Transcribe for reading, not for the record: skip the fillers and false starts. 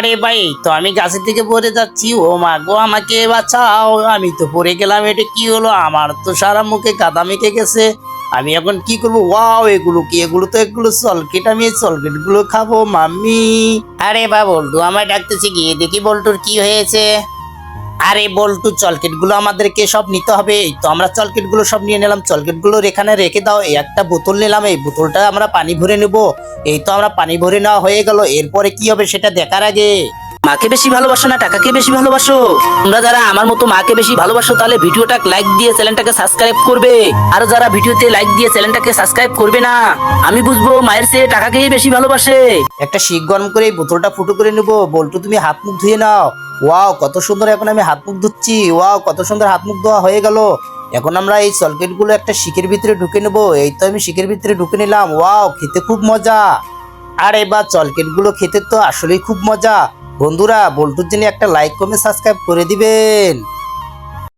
আরে ভাই, তো আমি গাছের দিকে পড়ে যাচ্ছি। ও মা গো, আমাকে বাঁচাও, আমি তো পড়ে গেলাম। এটা কি হলো? আমার তো সারা মুখে কাদা মেখে গেছে। আমি এখন কি করবো? ওয়াও, এগুলো কি? এগুলো চলকেট। আমি এই চলকেট গুলো খাবো মাম্মি। আরে বা বল্টু আমায় ডাকতেছে, গিয়ে দেখি বল্টুর কি হয়েছে। আরে বল্টু, চলকেট গুলো আমাদেরকে সব নিতে হবে। এই তো আমরা চলকেট গুলো সব নিয়ে নিলাম। চলকেট গুলো এখানে রেখে দাও। এই একটা বোতল নিলাম, এই বোতলটা আমরা পানি ভরে নেব। এই তো আমরা পানি ভরে নেওয়া হয়ে গেল। এরপরে কি হবে সেটা দেখার আগে মাকে বেশি ভালোবাসো না টাকাকে বেশি ভালোবাসো? তোমরা যারা আমার মতো মাকে বেশি ভালোবাসো তাহলে ভিডিওটা লাইক দিয়ে চ্যানেলটাকে সাবস্ক্রাইব করবে। আর যারা ভিডিওতে লাইক দিয়ে চ্যানেলটাকে সাবস্ক্রাইব করবে না, আমি বুঝবো মায়ের চেয়ে টাকাকেই বেশি ভালোবাসে। একটা শিক গরম করে এই বোতলটা ফুটো করে নেবো। বল্টু, তুমি হাত মুখ ধুয়ে নাও। ওয়াও, কত সুন্দর! এখন আমি হাত মুখ ধুচ্ছি। ওয়াও, কত সুন্দর হাত মুখ ধোয়া হয়ে গেল। এখন আমরা এই চলকেট গুলো একটা শিকের ভিতরে ঢুকে নেবো। এই তো আমি শিকের ভিতরে ঢুকে নিলাম। ওয়াও, খেতে খুব মজা। আর এবার চলকেট গুলো খেতে তো আসলেই খুব মজা। বন্ধুরা, বল্টুর জন্য একটা লাইক কমেন্ট সাবস্ক্রাইব করে দিবেন।